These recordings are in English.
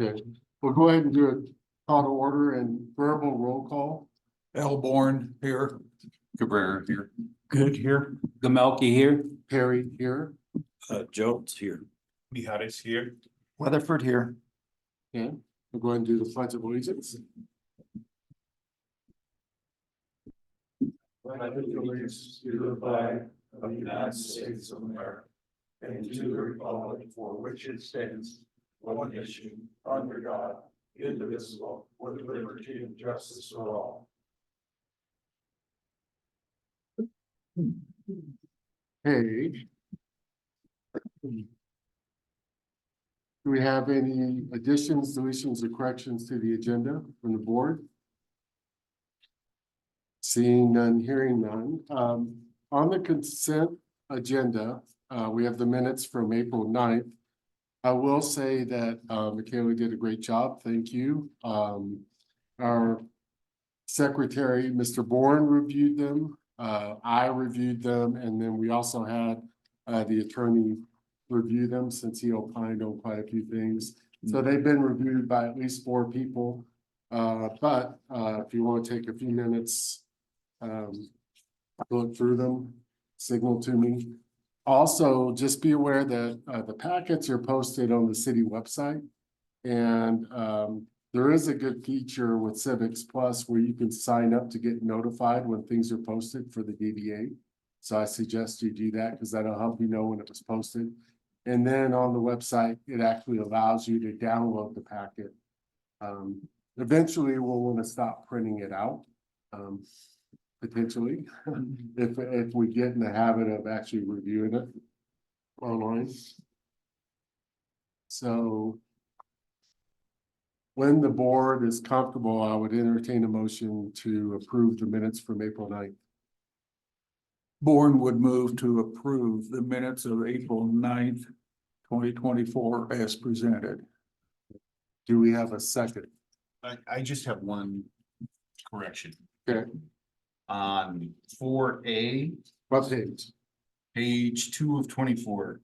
Okay, we'll go ahead and do a call to order and verbal roll call. Elborn here. Cabrera here. Good here. Gamelki here. Perry here. Jones here. Mijares here. Weatherford here. Okay, we'll go ahead and do the pledge of allegiance. Allegiance to the flag of the United States of America and to the republic for which it stands, one nation, under God, indivisible, with liberty and justice for all. Hey. Do we have any additions, deletions, or corrections to the agenda from the board? Seeing none, hearing none. On the consent agenda, we have the minutes from April 9th. I will say that Michaela did a great job. Thank you. Our secretary, Mr. Bourne, reviewed them. I reviewed them, and then we also had the attorney review them since he opined on quite a few things. So they've been reviewed by at least 4 people. But if you want to take a few minutes, look through them, signal to me. Also, just be aware that the packets are posted on the city website. And there is a good feature with Civics Plus where you can sign up to get notified when things are posted for the DDA. So I suggest you do that because that'll help you know when it was posted. And then on the website, it actually allows you to download the packet. Eventually, we'll want to stop printing it out. Potentially, if we get in the habit of actually reviewing it online. So when the board is comfortable, I would entertain a motion to approve the minutes from April 9th. Bourne would move to approve the minutes of April 9th, 2024 as presented. Do we have a second? I just have one correction. Okay. On 4A, What page? page 2 of 24.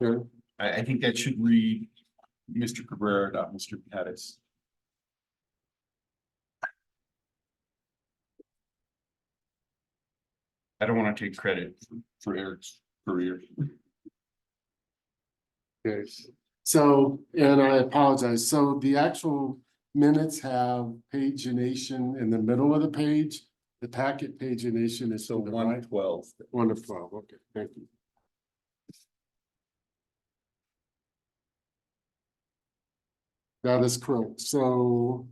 Okay. I think that should read Mr. Cabrera, not Mr. Pettis. I don't want to take credit for Eric's career. Okay, so, and I apologize, so the actual minutes have pagination in the middle of the page. The packet pagination is So to the right. 112. 1 of 12, okay, thank you. That is correct, so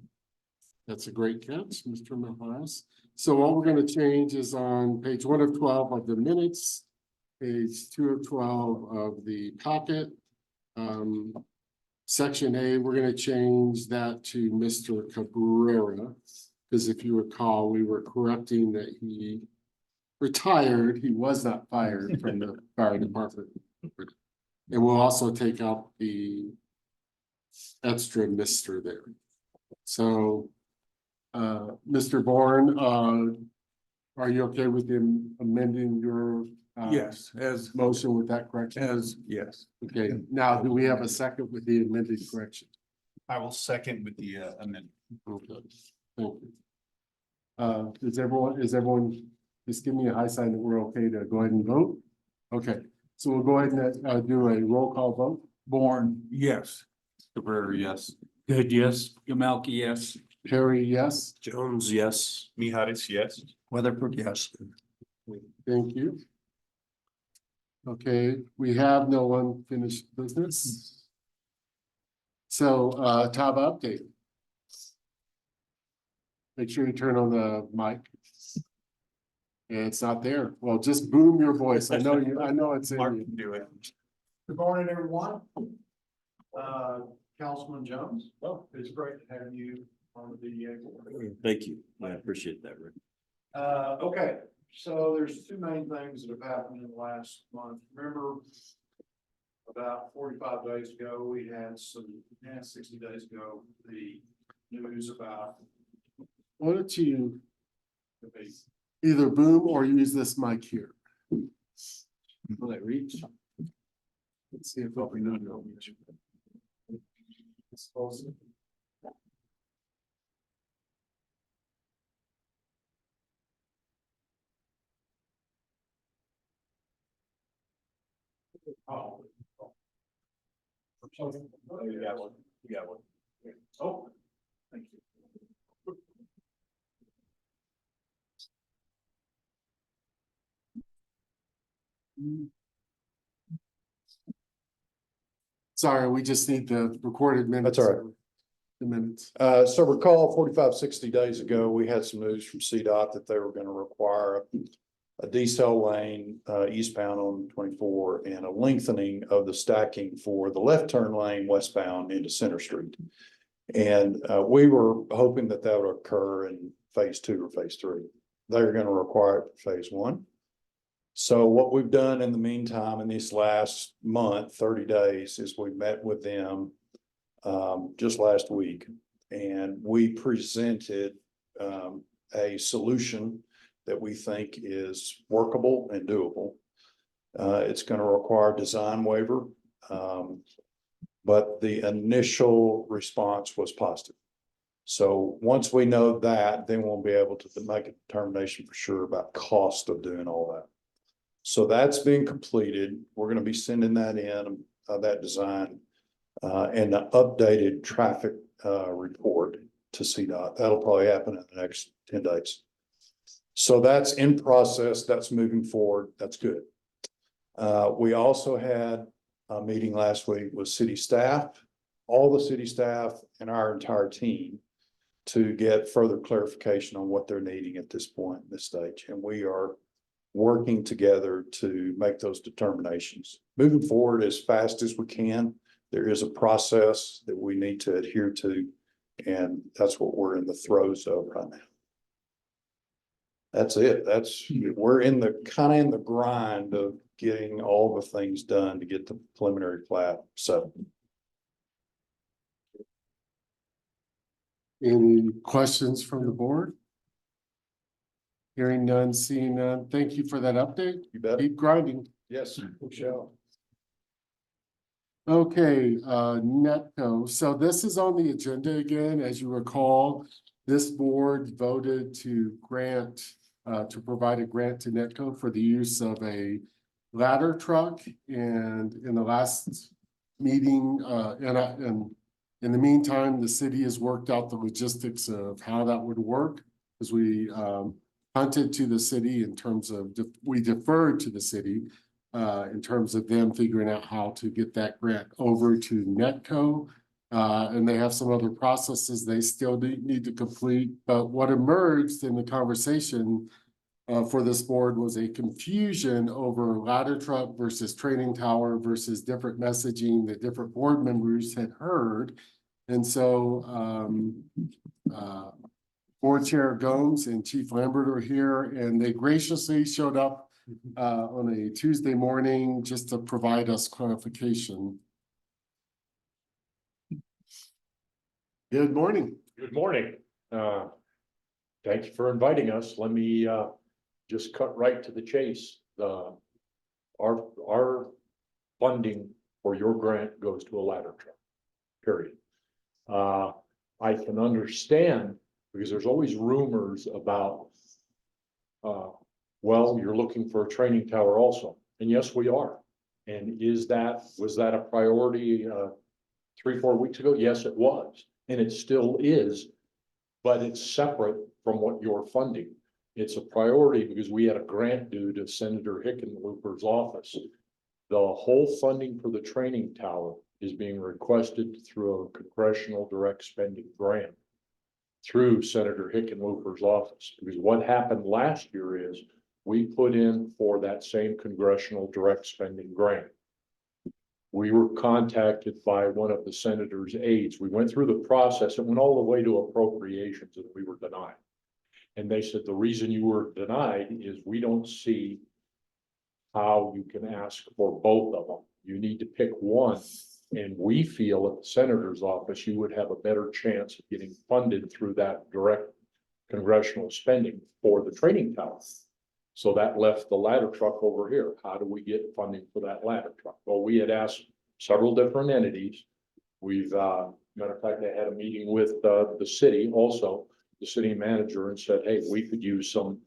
that's a great catch, Mr. Maharas. So what we're gonna change is on page 1 of 12 of the minutes, page 2 of 12 of the packet. Section A, we're gonna change that to Mr. Cabrera, because if you recall, we were correcting that he retired, he was not fired from the fire department. And we'll also take out the extra Mr. there. So, Mr. Bourne, are you okay with him amending your Yes, as motion with that correction? yes. Okay, now do we have a second with the amended correction? I will second with the amendment. Okay, thank you. Is everyone, just give me a high sign that we're okay to go ahead and vote? Okay, so we'll go ahead and do a roll call vote. Bourne, yes. Cabrera, yes. Good, yes. Gamelki, yes. Perry, yes, Jones, yes. Mijares, yes. Weatherford, yes. thank you. Okay, we have no unfinished business. So, Tava update. Make sure you turn on the mic. It's not there. Well, just boom your voice. I know it's in Mark you. can do it. Good morning, everyone. Councilman Jones, it's great to have you on the DDA board. Thank you. I appreciate that, Rick. Okay, so there's 2 main things that have happened in the last month. Remember, about 45 days ago, we had 60 days ago, the news about Why don't you the big. either boom or use this mic here? Will it reach? Let's see if we know. Oh. You got one, you got one. Oh, thank you. Sorry, we just need the recorded minutes. That's all right. The minutes. So recall 45, 60 days ago, we had some news from CDOT that they were gonna require a decel lane, eastbound on 24 and a lengthening of the stacking for the left turn lane westbound into Center Street. And, we were hoping that that would occur in phase 2 or phase 3. They're gonna require it for phase 1. So what we've done in the meantime, in this last month, 30 days, is we met with them just last week, and we presented a solution that we think is workable and doable. It's going to require design waiver, but the initial response was positive. So once we know that, then we'll be able to make a determination for sure about cost of doing all that. So that's being completed. We're going to be sending that in, that design. And the updated traffic report to CDOT. That'll probably happen in the next 10 days. So that's in process, that's moving forward, that's good. We also had a meeting last week with city staff, all the city staff and our entire team to get further clarification on what they're needing at this point in this stage. And we are working together to make those determinations. Moving forward as fast as we can. There is a process that we need to adhere to, and that's what we're in the throes of right now. That's it. We're in the grind of getting all the things done to get the preliminary plat settled. Any questions from the board? Hearing none, seeing none. Thank you for that update. You bet. Keep grinding. Yes, we shall. Okay, Netco. So this is on the agenda again. As you recall, this board voted to grant, to provide a grant to Netco for the use of a ladder truck. And in the last meeting, and in the meantime, the city has worked out the logistics of how that would work. As we punted to the city in terms of, we deferred to the city in terms of them figuring out how to get that grant over to Netco. And they have some other processes they still need to complete. But what emerged in the conversation for this board was a confusion over ladder truck versus training tower versus different messaging that different board members had heard. And so Board Chair Gomes and Chief Lambert are here, and they graciously showed up on a Tuesday morning just to provide us clarification. Good morning. Good morning. Thank you for inviting us. Let me just cut right to the chase. Our funding for your grant goes to a ladder truck, period. I can understand because there's always rumors about well, you're looking for a training tower also. And yes, we are. And was that a priority 3-4 weeks ago? Yes, it was. And it still is, but it's separate from what you're funding. It's a priority because we had a grant due to Senator Hickenlooper's office. The whole funding for the training tower is being requested through a congressional direct spending grant through Senator Hickenlooper's office. Because what happened last year is we put in for that same congressional direct spending grant. We were contacted by one of the senator's aides. We went through the process and went all the way to appropriations and we were denied. And they said, the reason you were denied is we don't see how you can ask for both of them. You need to pick one. And we feel at the senator's office, you would have a better chance of getting funded through that direct congressional spending for the training tower. So that left the ladder truck over here. How do we get funding for that ladder truck? Well, we had asked several different entities. We've Matter of fact, I had a meeting with, the city also, the city manager, and said, hey, we could use some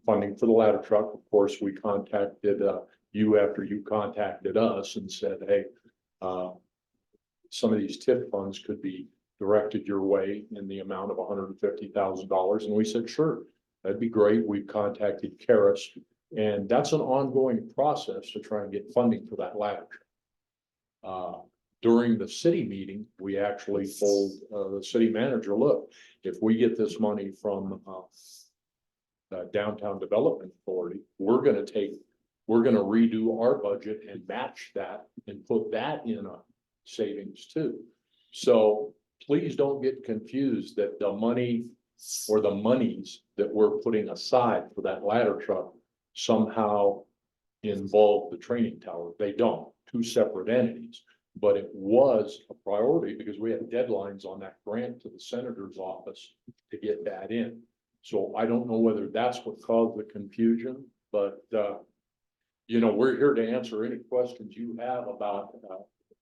funding for the ladder truck. Of course, we contacted, you after you contacted us and said, hey, some of these TIF funds could be directed your way in the amount of $150,000. And we said, sure, that'd be great. We contacted Karis, and that's an ongoing process to try and get funding for that ladder truck. During the city meeting, we actually told the city manager, look, if we get this money from the Downtown Development Authority, we're gonna redo our budget and match that and put that in a savings too. So please don't get confused that the money or the monies that we're putting aside for that ladder truck somehow involve the training tower. They don't, two separate entities. But it was a priority because we had deadlines on that grant to the senator's office to get that in. So I don't know whether that's what caused the confusion, but you know, we're here to answer any questions you have about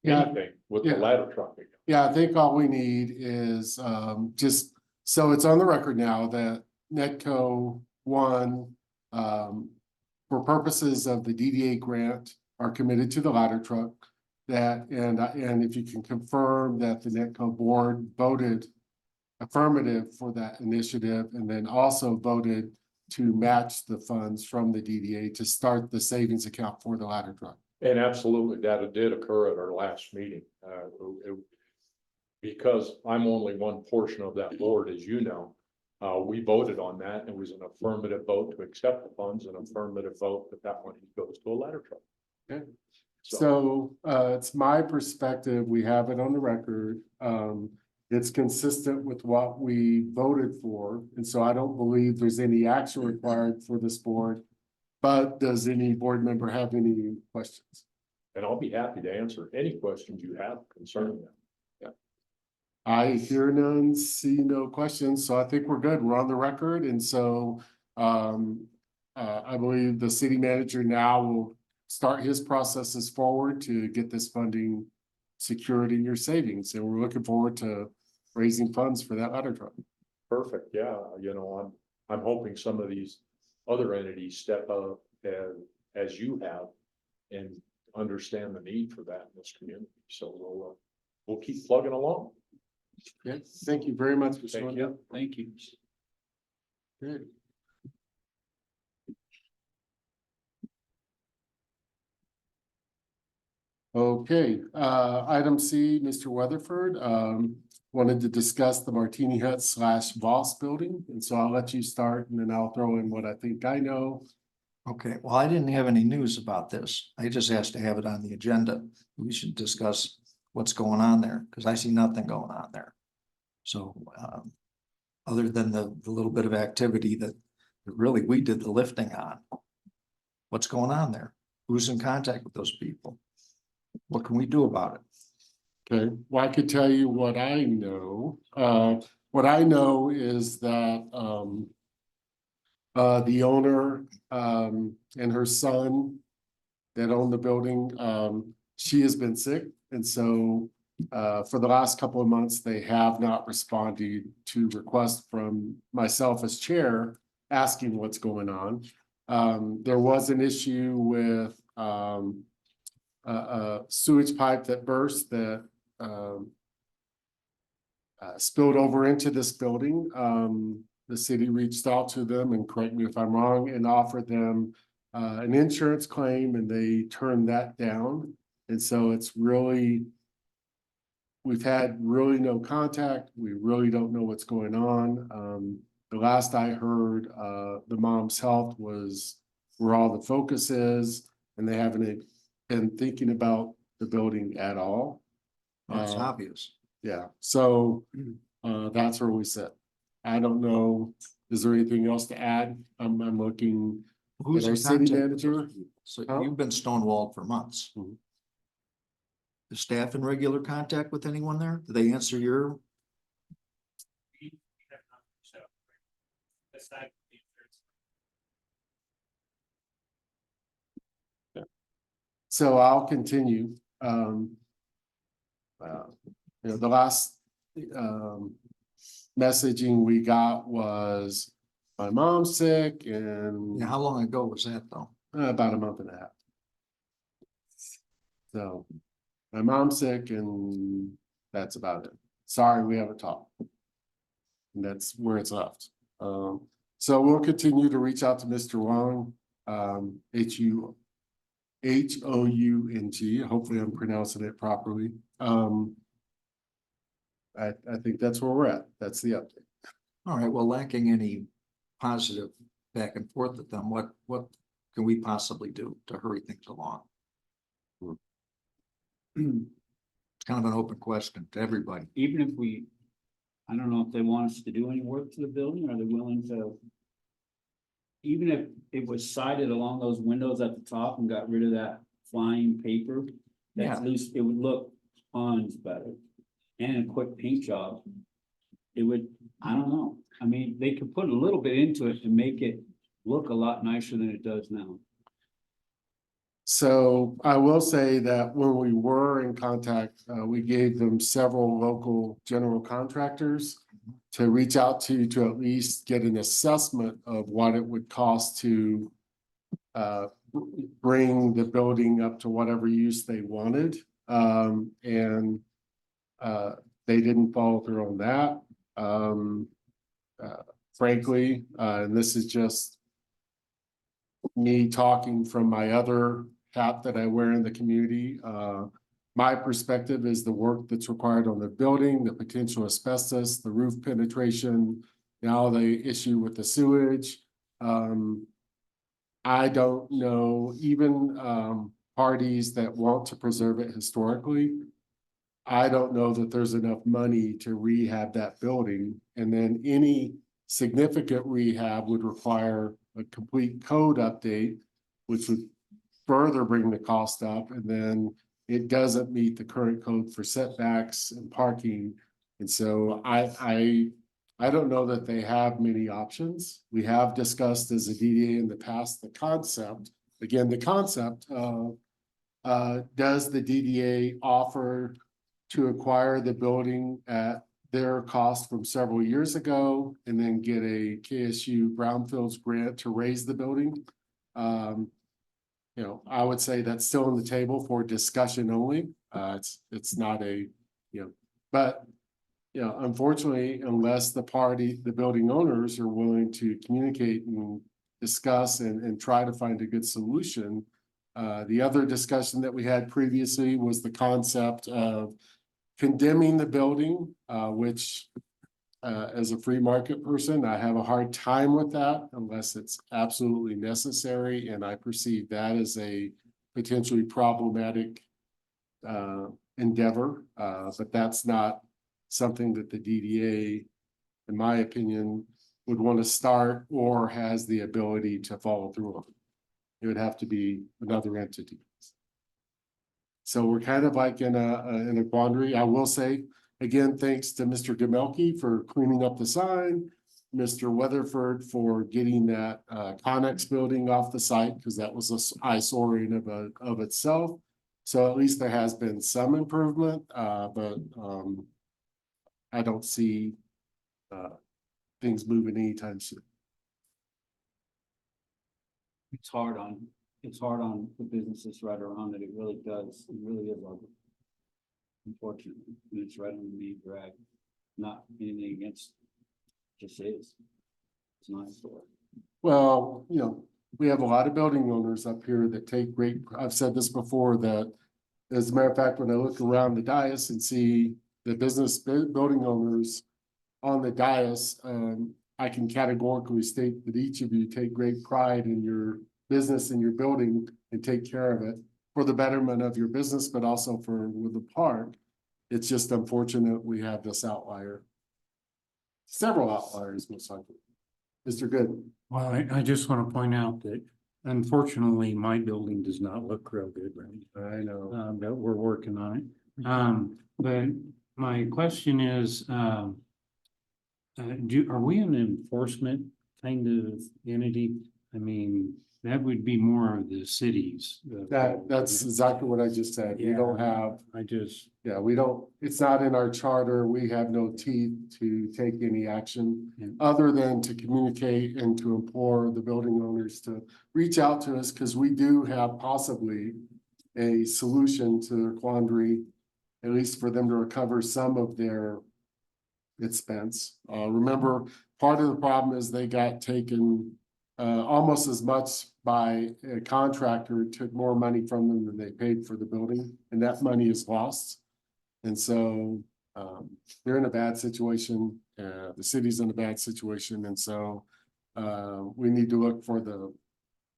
Yeah. anything with the Yeah. ladder truck. Yeah, I think all we need is just, so it's on the record now that Netco one, for purposes of the DDA grant, are committed to the ladder truck. That, and if you can confirm that the Netco board voted affirmative for that initiative, and then also voted to match the funds from the DDA to start the savings account for the ladder truck. And absolutely, that did occur at our last meeting. Because I'm only one portion of that board, as you know, we voted on that. It was an affirmative vote to accept the funds, an affirmative vote that that money goes to a ladder truck. Okay. So it's my perspective, we have it on the record. It's consistent with what we voted for, and so I don't believe there's any action required for this board. But does any board member have any questions? And I'll be happy to answer any questions you have concerning that. I hear none, see no questions, so I think we're good. We're on the record, and so I believe the city manager now will start his processes forward to get this funding secured in your savings, and we're looking forward to raising funds for that ladder truck. Perfect, yeah, you know, I'm hoping some of these other entities step up as you have and understand the need for that in this community. So we'll keep plugging along. Okay, thank you very much for Thank showing you. up. Thank you. Good. Okay, item C, Mr. Weatherford, wanted to discuss the Martini Hut / Voss building, and so I'll let you start, and then I'll throw in what I think I know. Okay, well, I didn't have any news about this. I just asked to have it on the agenda. We should discuss what's going on there, because I see nothing going on there. So, other than the little bit of activity that really we did the lifting on. What's going on there? Who's in contact with those people? What can we do about it? Okay, well, I could tell you what I know. What I know is that the owner and her son that own the building, she has been sick, and so for the last couple of months, they have not responded to requests from myself as chair asking what's going on. There was an issue with a sewage pipe that burst that spilled over into this building. The city reached out to them, and correct me if I'm wrong, and offered them an insurance claim, and they turned that down. And so it's really, we've had really no contact. We really don't know what's going on. The last I heard, the mom's health was where all the focus is, and they haven't been thinking about the building at all. It's obvious. Yeah, so that's where we sit. I don't know, is there anything else to add? I'm looking Who's at our in city contact with manager. those people? So Huh? you've been stonewalled for months. Mhm. The staff in regular contact with anyone there? Do they answer your? So I'll continue. you know, the last messaging we got was my mom's sick and Yeah, how long ago was that though? about a month and a half. So my mom's sick and that's about it. Sorry, we haven't talked. And that's where it's left. So we'll continue to reach out to Mr. Wong, Houng. Hopefully I'm pronouncing it properly. I think that's where we're at. That's the update. All right, well, lacking any positive back and forth with them, what can we possibly do to hurry things along? It's kind of an open question to everybody. Even if we, I don't know if they want us to do any work to the building, are they willing to? Even if it was sided along those windows at the top and got rid of that flying paper, Yeah. at least it would look tons better. And a quick paint job. It would, I don't know, I mean, they could put a little bit into it and make it look a lot nicer than it does now. So I will say that when we were in contact, we gave them several local general contractors to reach out to at least get an assessment of what it would cost to bring the building up to whatever use they wanted. And they didn't follow through on that. Frankly, and this is just me talking from my other hat that I wear in the community. My perspective is the work that's required on the building, the potential asbestos, the roof penetration, now the issue with the sewage. I don't know, even parties that want to preserve it historically, I don't know that there's enough money to rehab that building. And then any significant rehab would require a complete code update, which would further bring the cost up. And then it doesn't meet the current code for setbacks and parking. And so I don't know that they have many options. We have discussed as a DDA in the past, the concept, again, the concept of does the DDA offer to acquire the building at their cost from several years ago and then get a KSU Brownfields grant to raise the building? You know, I would say that's still on the table for discussion only. It's not a, you know, but you know, unfortunately, unless the building owners are willing to communicate and discuss and try to find a good solution. The other discussion that we had previously was the concept of condemning the building, which as a free market person, I have a hard time with that unless it's absolutely necessary. And I perceive that as a potentially problematic endeavor, but that's not something that the DDA, in my opinion, would want to start or has the ability to follow through on. It would have to be another entity. So we're kind of like in a quandary. I will say, again, thanks to Mr. Gemelke for cleaning up the sign, Mr. Weatherford for getting that Connex building off the site, because that was an eyesore in of itself. So at least there has been some improvement, but I don't see things moving anytime soon. It's hard on the businesses right around it. It really does. It really is ugly. Unfortunately, and it's right on the main drag. Not anything against, just is. It's not a store. Well, you know, we have a lot of building owners up here that take great, I've said this before, that as a matter of fact, when I look around the dais and see the building owners on the dais, I can categorically state that each of you take great pride in your business and your building and take care of it for the betterment of your business, but also for with the park. It's just unfortunate we have this outlier. Several outliers, most likely. Mr. Good. Well, I just want to point out that unfortunately, my building does not look real good, right? I know. But we're working on it. But my question is, are we an enforcement kind of entity? I mean, That would be more of the cities. That's exactly what I just said. We don't have, I just, yeah, we don't, it's not in our charter. We have no teeth to take any action Yeah. other than to communicate and to implore the building owners to reach out to us, because we do have possibly a solution to their quandary, at least for them to recover some of their expense. Remember, part of the problem is they got taken almost as much by a contractor, took more money from them than they paid for the building, and that money is lost. And so they're in a bad situation, the city's in a bad situation, and so we need to look for the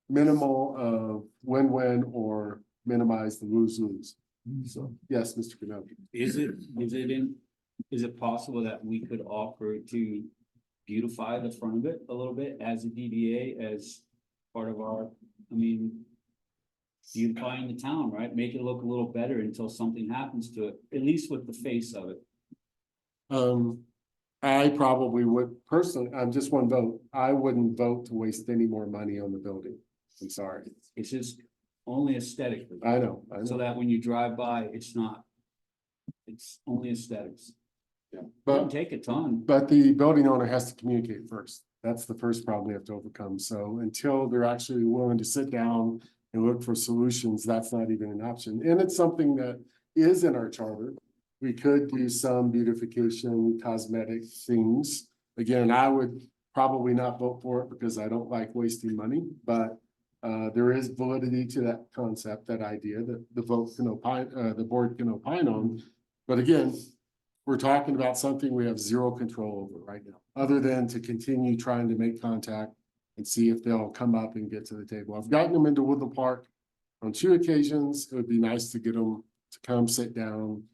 minimal of win-win or minimize the lose-lose. So, yes, Mr. Kenobi. Is it possible that we could offer to beautify the front of it a little bit as a DDA, as part of our, I mean, beautifying the town, right? Make it look a little better until something happens to it, at least with the face of it. I probably would personally, I'm just one vote. I wouldn't vote to waste any more money on the building. I'm sorry. It's just only aesthetically, I know. so that when you drive by, it's only aesthetics. But Don't take a ton. But the building owner has to communicate first. That's the first problem we have to overcome. So until they're actually willing to sit down and look for solutions, that's not even an option. And it's something that is in our charter. We could do some beautification, cosmetic things. Again, I would probably not vote for it because I don't like wasting money, but there is validity to that concept, that idea that the vote can opine, the board can opine on. But again, we're talking about something we have zero control over right now, other than to continue trying to make contact and see if they'll come up and get to the table. I've gotten them into Woodland Park on 2 occasions. It would be nice to get them to come sit down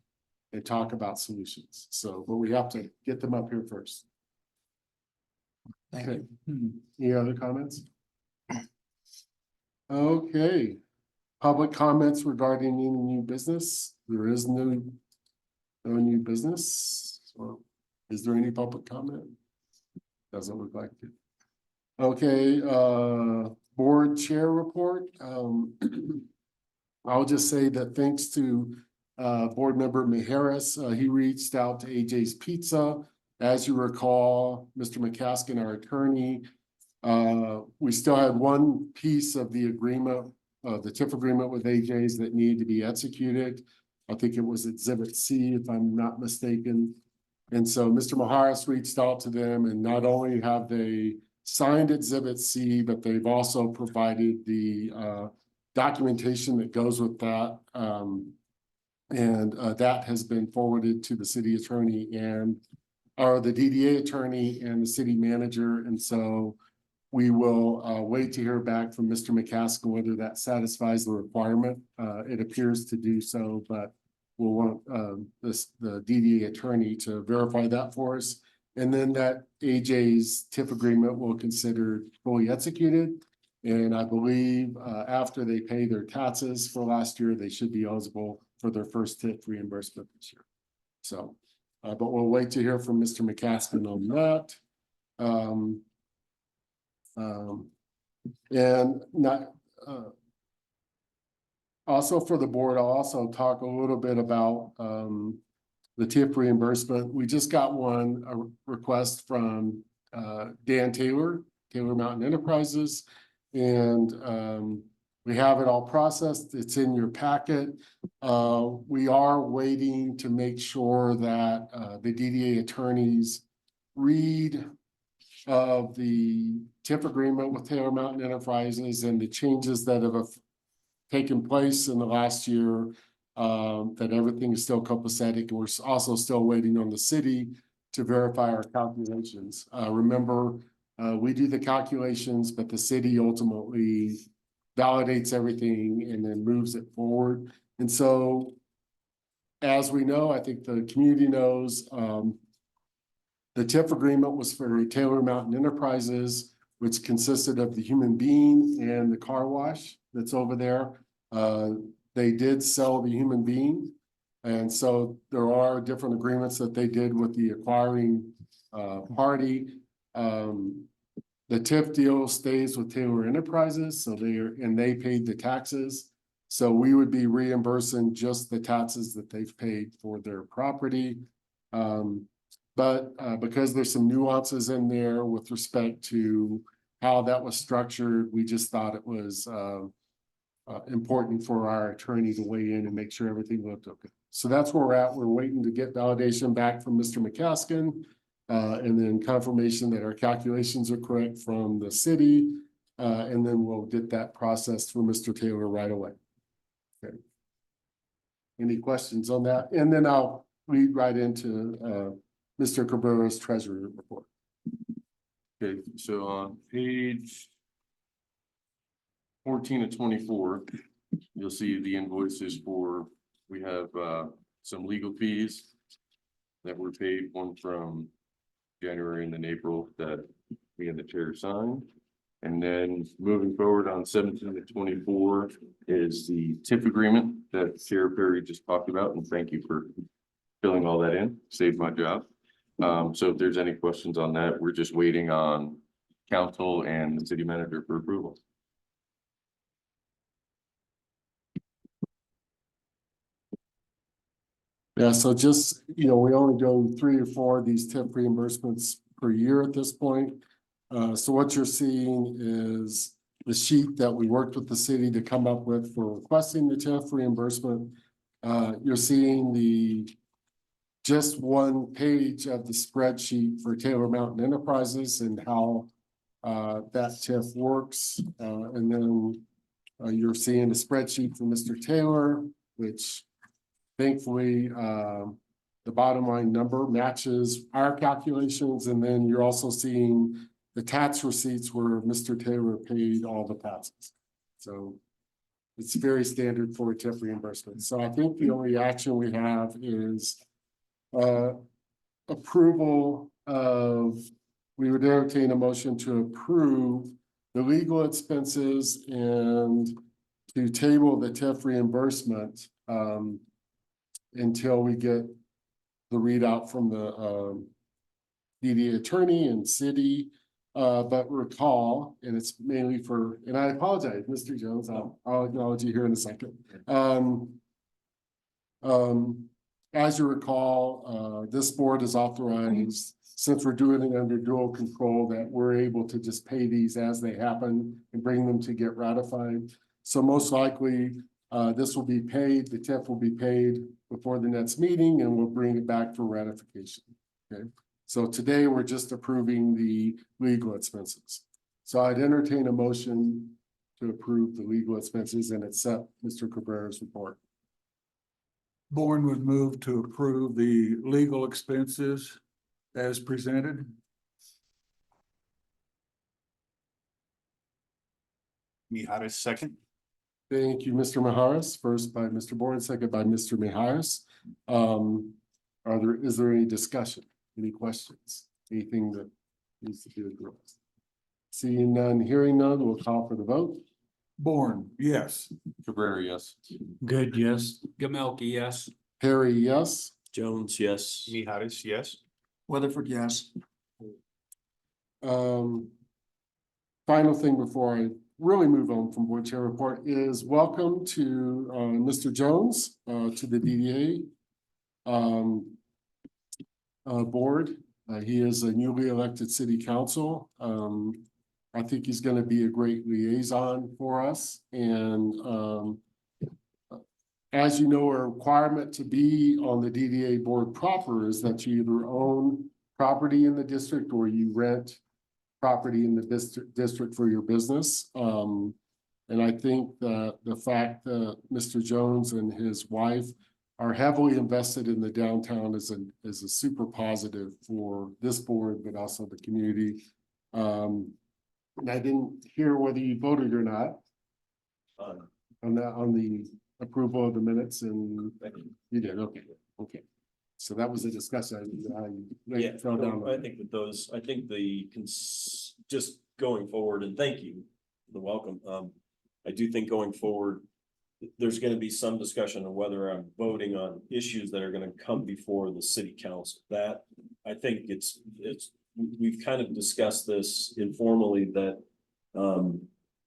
and talk about solutions. So, but we have to get them up here first. Thank Okay. you. Any other comments? Okay, public comments regarding any new business. There is no new business. So is there any public comment? Doesn't look like it. Okay, board chair report. I'll just say that thanks to board member Maharis, he reached out to AJ's Pizza. As you recall, Mr. McCaskill, our attorney, we still had one piece of the agreement, the TIF agreement with AJ's that needed to be executed. I think it was Exhibit C, if I'm not mistaken. And so Mr. Maharis reached out to them, and not only have they signed Exhibit C, but they've also provided the documentation that goes with that. That has been forwarded to the city attorney or the DDA attorney and the city manager. And so we will wait to hear back from Mr. McCaskill whether that satisfies the requirement. It appears to do so, but we'll want the DDA attorney to verify that for us. And then that AJ's TIF agreement will consider fully executed. And I believe after they pay their taxes for last year, they should be eligible for their first TIF reimbursement this year. So, but we'll wait to hear from Mr. McCaskill on that. And not, also for the board, I'll also talk a little bit about the TIF reimbursement. We just got a request from Dan Taylor Mountain Enterprises, and we have it all processed. It's in your packet. We are waiting to make sure that the DDA attorneys read of the TIF agreement with Taylor Mountain Enterprises and the changes that have taken place in the last year, that everything is still copacetic. We're also still waiting on the city to verify our calculations. Remember, we do the calculations, but the city ultimately validates everything and then moves it forward. And so, as we know, I think the community knows, the TIF agreement was for Taylor Mountain Enterprises, which consisted of the human being and the car wash that's over there. They did sell the human being. And so there are different agreements that they did with the acquiring party. The TIF deal stays with Taylor Enterprises, so they paid the taxes. So we would be reimbursing just the taxes that they've paid for their property. But because there's some nuances in there with respect to how that was structured, we just thought it was important for our attorney to weigh in and make sure everything looked okay. So that's where we're at. We're waiting to get validation back from Mr. McCaskill. And then confirmation that our calculations are correct from the city. And then we'll get that processed for Mr. Taylor right away. Okay. Any questions on that? And then I'll lead right into Mr. Cabrera's treasury report. Okay, so on page 14 and 24, you'll see the invoices for, we have some legal fees that were paid, one from January and then April that me and the chair signed. And then moving forward on 17 to 24 is the TIF agreement that Chair Perry just talked about, and thank you for filling all that in, saved my job. So if there's any questions on that, we're just waiting on council and the city manager for approval. Yeah, so just, we only go 3 or 4 of these TIF reimbursements per year at this point. So what you're seeing is the sheet that we worked with the city to come up with for requesting the TIF reimbursement. You're seeing just one page of the spreadsheet for Taylor Mountain Enterprises and how that TIF works. And then you're seeing the spreadsheet for Mr. Taylor, which thankfully, the bottom line number matches our calculations, and then you're also seeing the tax receipts where Mr. Taylor paid all the taxes. So it's very standard for a TIF reimbursement. So I think the only action we have is approval of, we would entertain a motion to approve the legal expenses and to table the TIF reimbursement until we get the readout from the DD attorney and city. But recall, and it's mainly for, and I apologize, Mr. Jones, I'll acknowledge you here in a second. As you recall, this board is authorized, since we're doing it under dual control, that we're able to just pay these as they happen and bring them to get ratified. So most likely, this will be paid, the TIF will be paid before the next meeting, and we'll bring it back for ratification. Okay, so today we're just approving the legal expenses. So I'd entertain a motion to approve the legal expenses and accept Mr. Cabrera's report. Bourne would move to approve the legal expenses as presented. Mijares second. Thank you, Mr. Mijares. First by Mr. Bourne, second by Mr. Mijares. Is there any discussion, any questions, anything that needs to be addressed? Seeing none, hearing none, we'll call for the vote. Bourne, yes. Cabrera, yes. Good, yes. Gamelki, yes. Perry, yes. Jones, yes. Mijares, yes. Weatherford, yes. Final thing before I really move on from board chair report is welcome to Mr. Jones to the DDA board. He is a newly elected city council. I think he's going to be a great liaison for us. And as you know, a requirement to be on the DDA board proper is that you either own property in the district or you rent property in the district for your business. And I think that the fact that Mr. Jones and his wife are heavily invested in the downtown is a super positive for this board, but also the community. And I didn't hear whether you voted or not on the approval of the minutes, and you did. Okay. So that was a discussion. Yeah, no, I think with those, I think just going forward, and thank you for the welcome. I do think going forward, there's gonna be some discussion on whether I'm voting on issues that are gonna come before the city council. That, I think it's we've kind of discussed this informally that,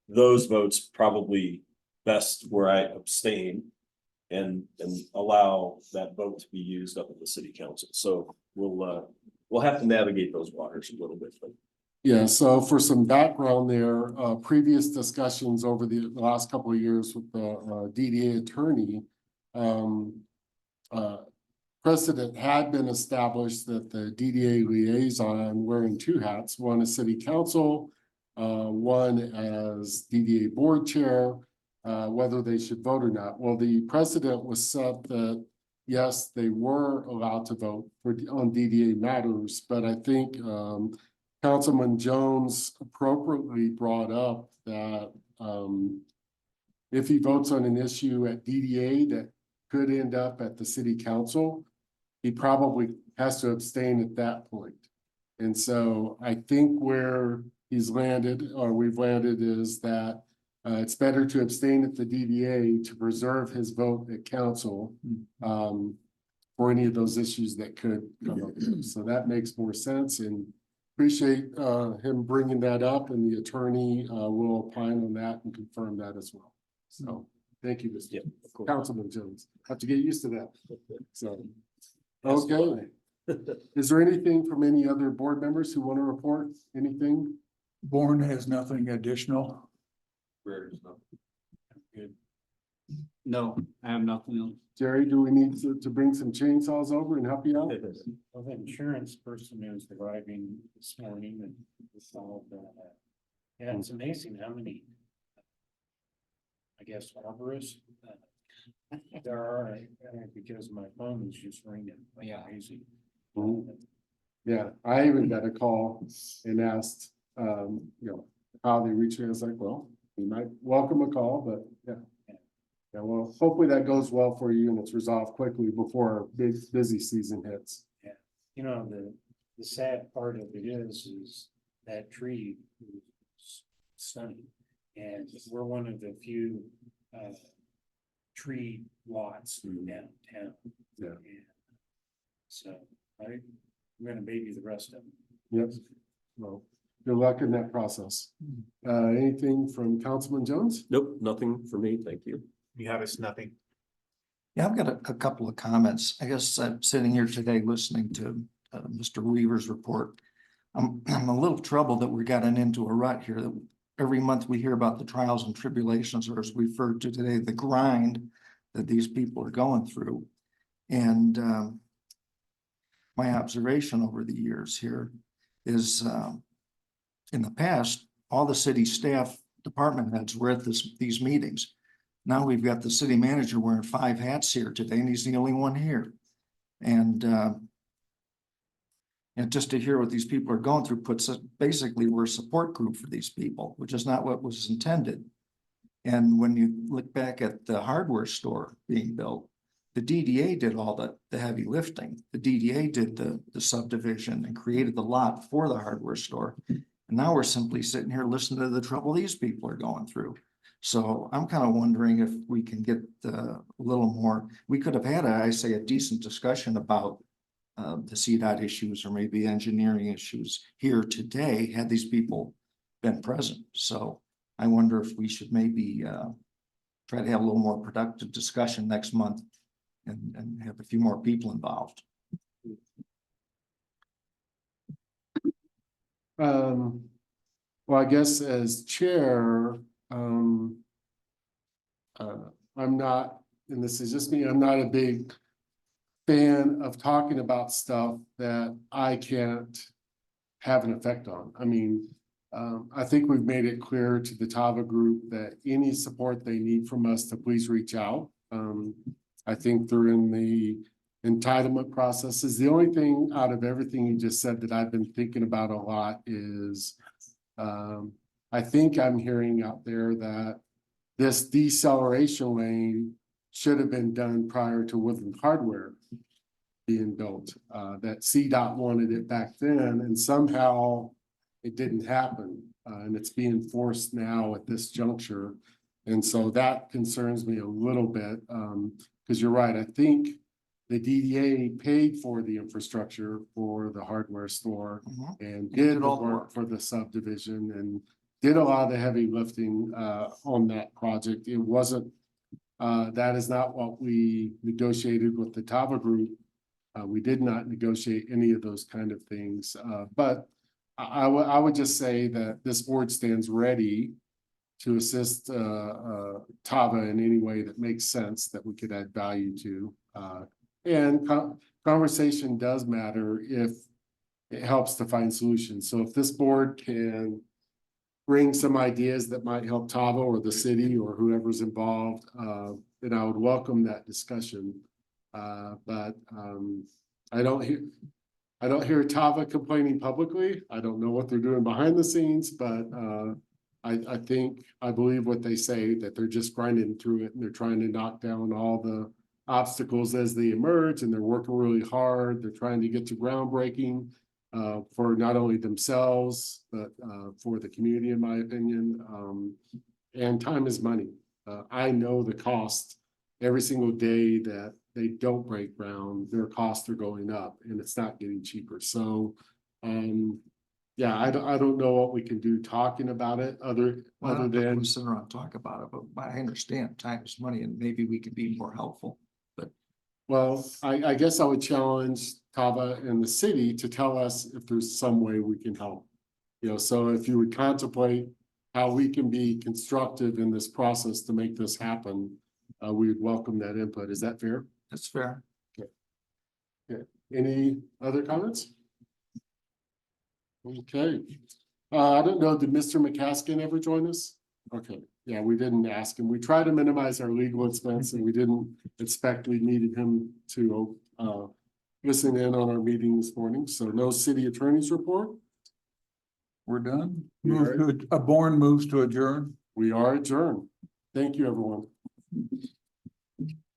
those votes probably best where I abstain and allow that vote to be used up at the city council. So we'll have to navigate those waters a little bit, but Yeah, so for some background there, previous discussions over the last couple of years with the DDA attorney. Precedent had been established that the DDA liaison wearing two hats, one as city council, one as DDA board chair, whether they should vote or not. Well, the precedent was set that yes, they were allowed to vote on DDA matters, but I think Councilman Jones appropriately brought up that if he votes on an issue at DDA that could end up at the city council, he probably has to abstain at that point. And so I think where he's landed, or we've landed, is that it's better to abstain at the DDA to preserve his vote at council for any of those issues that could come up. So that makes more sense, and appreciate him bringing that up, and the attorney will opine on that and confirm that as well. So thank you, Mr. Councilman Jones. Have to get used to that. So, okay. Is there anything from any other board members who want to report anything? Bourne has nothing additional. Good. No, I have nothing else. Jerry, do we need to bring some chainsaws over and help you out? Well, the insurance person is arriving this morning and solved that. Yeah, it's amazing how many, I guess, arborists there are, because my phone is just ringing like crazy. Yeah, I even got a call and asked, how they reach me. I was like, well, you might welcome a call, but yeah. Yeah, well, hopefully that goes well for you and it's resolved quickly before our big busy season hits. Yeah, the sad part of it is that tree is stunning. And we're one of the few tree lots downtown. Yeah. And so I'm gonna baby the rest of them. Yep. Well, good luck in that process. Anything from Councilman Jones? Nope, nothing for me. Thank you. You have us nothing. Yeah, I've got a couple of comments. I guess I'm sitting here today listening to Mr. Weaver's report. I'm a little troubled that we're gotten into a rut here, that every month we hear about the trials and tribulations, or as we referred to today, the grind that these people are going through. And my observation over the years here is in the past, all the city staff department heads were at these meetings. Now we've got the city manager wearing 5 hats here today, and he's the only one here. And just to hear what these people are going through puts us, basically we're a support group for these people, which is not what was intended. And when you look back at the hardware store being built, the DDA did all the heavy lifting. The DDA did the subdivision and created the lot for the hardware store. And now we're simply sitting here listening to the trouble these people are going through. So I'm kind of wondering if we can get a little more, we could have had a decent discussion about the CDOT issues or maybe engineering issues here today, had these people been present. So I wonder if we should maybe try to have a little more productive discussion next month and have a few more people involved. Well, I guess as chair, I'm not, and this is just me, I'm not a big fan of talking about stuff that I can't have an effect on. I mean, I think we've made it clear to the TAVA group that any support they need from us to please reach out. I think they're in the entitlement processes. The only thing out of everything you just said that I've been thinking about a lot is I think I'm hearing out there that this deceleration lane should have been done prior to Woodland Hardware being built. That CDOT wanted it back then, and somehow it didn't happen. And it's being forced now at this juncture. And so that concerns me a little bit, because you're right. I think the DDA paid for the infrastructure for the hardware store Mhm. and Did did the all the work work. for the subdivision and did a lot of the heavy lifting on that project. It wasn't, that is not what we negotiated with the Tava Group. We did not negotiate any of those kind of things, but I would just say that this board stands ready to assist Tava in any way that makes sense that we could add value to. And conversation does matter if it helps to find solutions. So if this board can bring some ideas that might help Tava or the city or whoever's involved, then I would welcome that discussion. But I don't hear Tava complaining publicly. I don't know what they're doing behind the scenes, but I believe what they say, that they're just grinding through it and they're trying to knock down all the obstacles as they emerge, and they're working really hard. They're trying to get to groundbreaking for not only themselves, but for the community, in my opinion. And time is money. I know the cost every single day that they don't break ground, their costs are going up and it's not getting cheaper. So yeah, I don't know what we can do talking about it other than. We sit around and talk about it, but I understand time is money and maybe we could be more helpful. Well, I guess I would challenge Tava and the city to tell us if there's some way we can help. So if you would contemplate how we can be constructive in this process to make this happen, we would welcome that input. Is that fair? That's fair. Any other comments? Okay. I don't know, did Mr. McCaskill ever join us? Okay, yeah, we didn't ask him. We try to minimize our legal expense and we didn't expect we needed him to listen in on our meeting this morning. So no city attorney's report. We're done. We A Bourne moves to adjourn. We are adjourned. Thank you, everyone.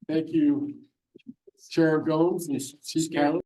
Thank you, Chair Gomes and Chief Callum.